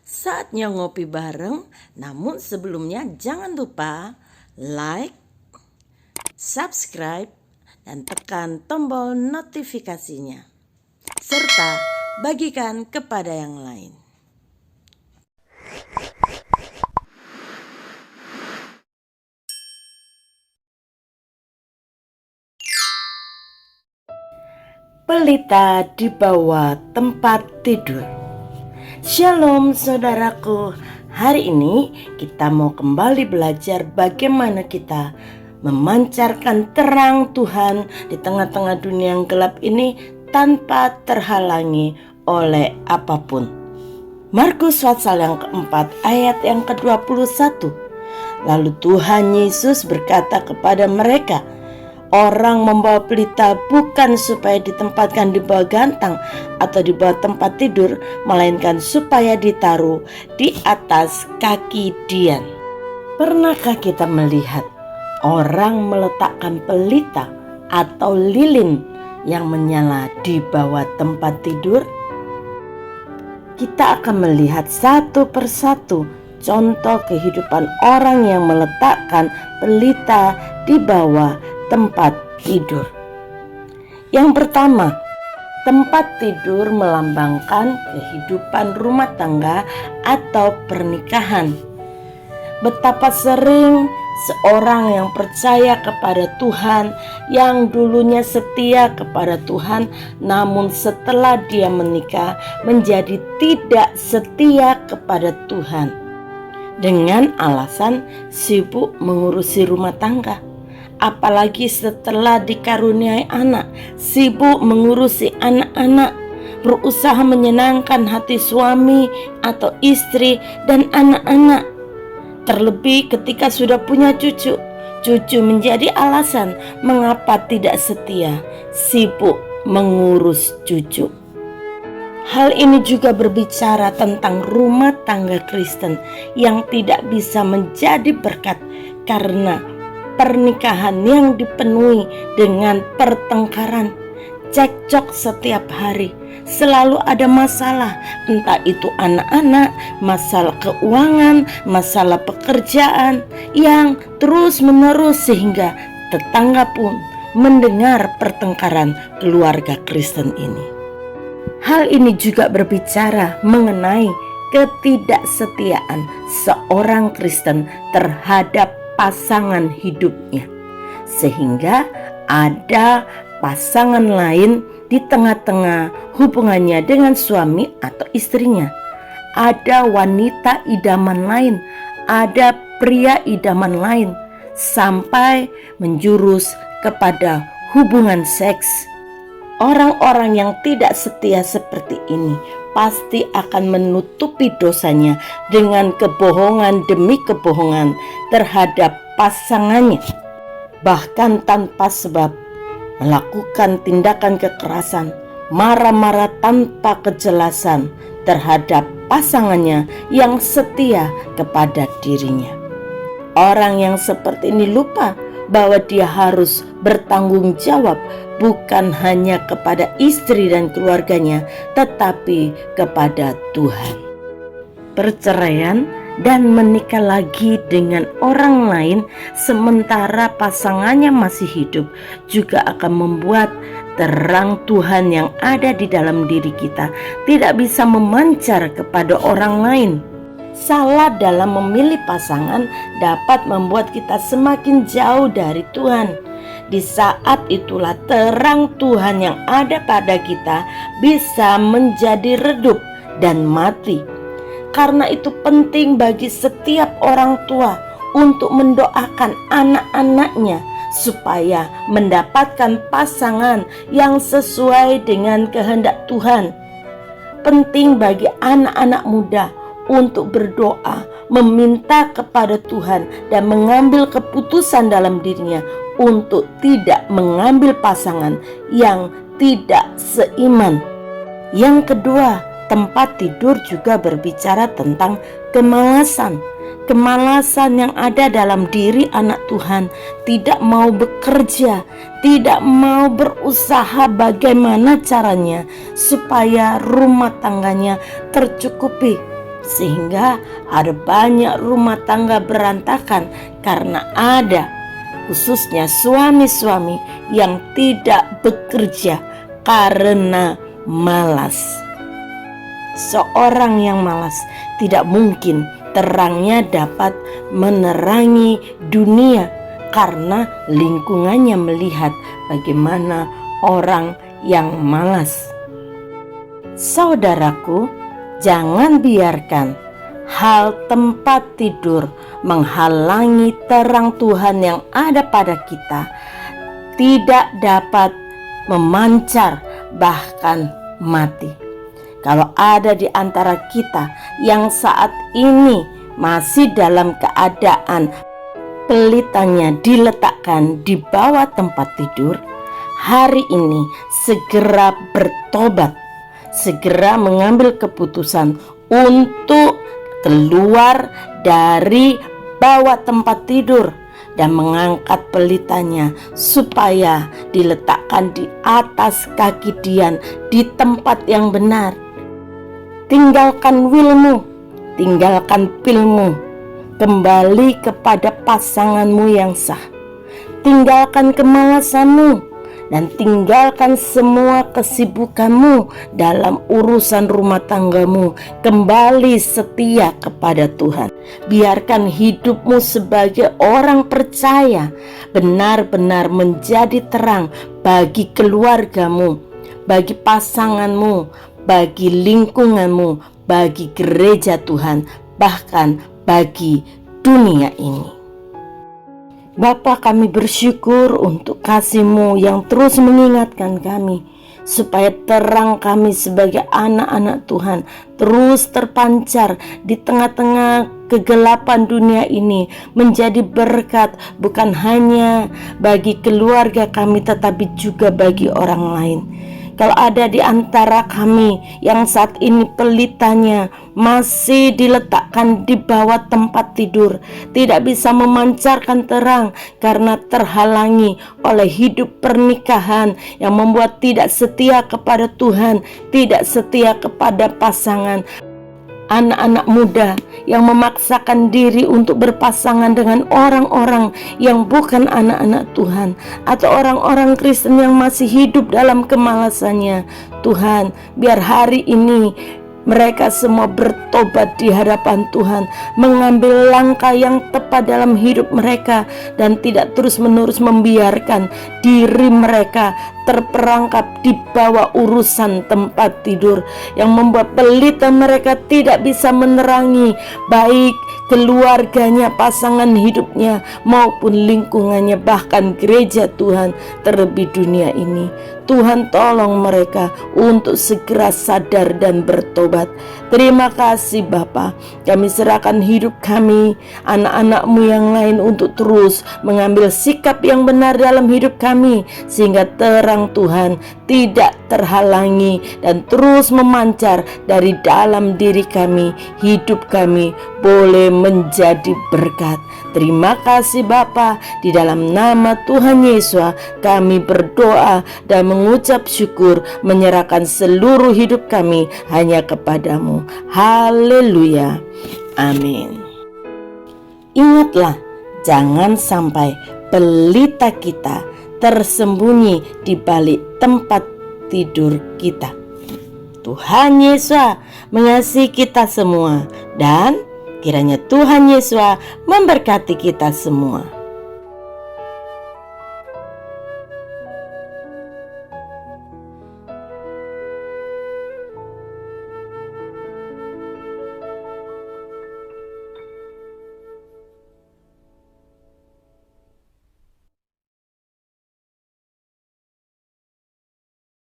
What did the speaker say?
Saatnya ngopi bareng, namun sebelumnya jangan lupa like, subscribe, dan tekan tombol notifikasinya. Serta bagikan kepada yang lain. Pelita di bawah tempat tidur. Shalom saudaraku, hari ini kita mau kembali belajar bagaimana kita memancarkan terang Tuhan di tengah-tengah dunia yang gelap ini tanpa terhalangi oleh apapun. Markus pasal yang keempat ayat yang ke-21. Lalu Tuhan Yesus berkata kepada mereka, orang membawa pelita bukan supaya ditempatkan di bawah gantang atau di bawah tempat tidur, melainkan supaya ditaruh di atas kaki dian. Pernahkah kita melihat orang meletakkan pelita atau lilin yang menyala di bawah tempat tidur? Kita akan melihat satu persatu contoh kehidupan orang yang meletakkan pelita di bawah tempat tidur. Yang pertama, tempat tidur melambangkan kehidupan rumah tangga atau pernikahan. Betapa sering seorang yang percaya kepada Tuhan, yang dulunya setia kepada Tuhan, namun setelah dia menikah menjadi tidak setia kepada Tuhan dengan alasan sibuk mengurusi rumah tangga. Apalagi setelah dikaruniai anak, sibuk mengurusi anak-anak, berusaha menyenangkan hati suami atau istri dan anak-anak. Terlebih ketika sudah punya cucu menjadi alasan mengapa tidak setia, sibuk mengurus cucu. Hal ini juga berbicara tentang rumah tangga Kristen yang tidak bisa menjadi berkat karena pernikahan yang dipenuhi dengan pertengkaran, cekcok setiap hari. Selalu ada masalah, entah itu anak-anak, masalah keuangan, masalah pekerjaan yang terus-menerus sehingga tetangga pun mendengar pertengkaran keluarga Kristen ini. Hal ini juga berbicara mengenai ketidaksetiaan seorang Kristen terhadap pasangan hidupnya, sehingga ada pasangan lain di tengah-tengah hubungannya dengan suami atau istrinya. Ada wanita idaman lain, ada pria idaman lain, sampai menjurus kepada hubungan seks. Orang-orang yang tidak setia seperti ini pasti akan menutupi dosanya dengan kebohongan demi kebohongan terhadap pasangannya, bahkan tanpa sebab melakukan tindakan kekerasan, marah-marah tanpa kejelasan terhadap pasangannya yang setia kepada dirinya. Orang yang seperti ini lupa bahwa dia harus bertanggung jawab bukan hanya kepada istri dan keluarganya, tetapi kepada Tuhan. Perceraian dan menikah lagi dengan orang lain sementara pasangannya masih hidup juga akan membuat terang Tuhan yang ada di dalam diri kita tidak bisa memancar kepada orang lain. Salah dalam memilih pasangan dapat membuat kita semakin jauh dari Tuhan. Di saat itulah terang Tuhan yang ada pada kita bisa menjadi redup dan mati. Karena itu penting bagi setiap orang tua untuk mendoakan anak-anaknya supaya mendapatkan pasangan yang sesuai dengan kehendak Tuhan. Penting bagi anak-anak muda untuk berdoa, meminta kepada Tuhan dan mengambil keputusan dalam dirinya untuk tidak mengambil pasangan yang tidak seiman. Yang kedua, tempat tidur juga berbicara tentang kemalasan. Kemalasan yang ada dalam diri anak Tuhan, tidak mau bekerja, tidak mau berusaha bagaimana caranya supaya rumah tangganya tercukupi. sehingga ada banyak rumah tangga berantakan karena ada khususnya suami-suami yang tidak bekerja karena malas. Seorang yang malas tidak mungkin terangnya dapat menerangi dunia karena lingkungannya melihat bagaimana orang yang malas. Saudaraku, jangan biarkan hal tempat tidur menghalangi terang Tuhan yang ada pada kita tidak dapat memancar, bahkan mati. Kalau ada di antara kita yang saat ini masih dalam keadaan pelitanya diletakkan di bawah tempat tidur, hari ini segera bertobat, segera mengambil keputusan untuk keluar dari bawah tempat tidur dan mengangkat pelitanya supaya diletakkan di atas kaki Dian di tempat yang benar. Tinggalkan willmu, tinggalkan pilmu, kembali kepada pasanganmu yang sah. Tinggalkan kemalasanmu dan tinggalkan semua kesibukanmu dalam urusan rumah tanggamu. Kembali setia kepada Tuhan. Biarkan hidupmu sebagai orang percaya benar-benar menjadi terang bagi keluargamu, bagi pasanganmu, bagi lingkunganmu, bagi gereja Tuhan, bahkan bagi dunia ini. Bapa, kami bersyukur untuk kasih-Mu yang terus mengingatkan kami supaya terang kami sebagai anak-anak Tuhan terus terpancar di tengah-tengah kegelapan dunia ini, menjadi berkat bukan hanya bagi keluarga kami tetapi juga bagi orang lain. Kalau ada di antara kami yang saat ini pelitanya masih diletakkan di bawah tempat tidur, tidak bisa memancarkan terang karena terhalangi oleh hidup pernikahan yang membuat tidak setia kepada Tuhan, tidak setia kepada pasangan. Anak-anak muda yang memaksakan diri untuk berpasangan dengan orang-orang yang bukan anak-anak Tuhan, atau orang-orang Kristen yang masih hidup dalam kemalasannya. Tuhan, biar hari ini mereka semua bertobat di hadapan Tuhan, mengambil langkah yang tepat dalam hidup mereka, dan tidak terus-menerus membiarkan diri mereka terperangkap di bawah urusan tempat tidur yang membuat pelita mereka tidak bisa menerangi baik keluarganya, pasangan hidupnya, maupun lingkungannya, bahkan gereja Tuhan, terlebih dunia ini. Tuhan, tolong mereka untuk segera sadar dan bertobat. Terima kasih Bapa. Kami serahkan hidup kami, anak-anak-Mu yang lain, untuk terus mengambil sikap yang benar dalam hidup kami, sehingga terang Tuhan tidak terhalangi dan terus memancar dari dalam diri kami. Hidup kami boleh menjadi berkat. Terima kasih Bapa. Di dalam nama Tuhan Yesus kami berdoa dan mengucap syukur, menyerahkan seluruh hidup kami hanya kepadamu. Haleluya. Amin. Ingatlah, jangan sampai pelita kita tersembunyi di balik tempat tidur kita. Tuhan Yesus mengasihi kita semua, dan kiranya Tuhan Yesus memberkati kita semua.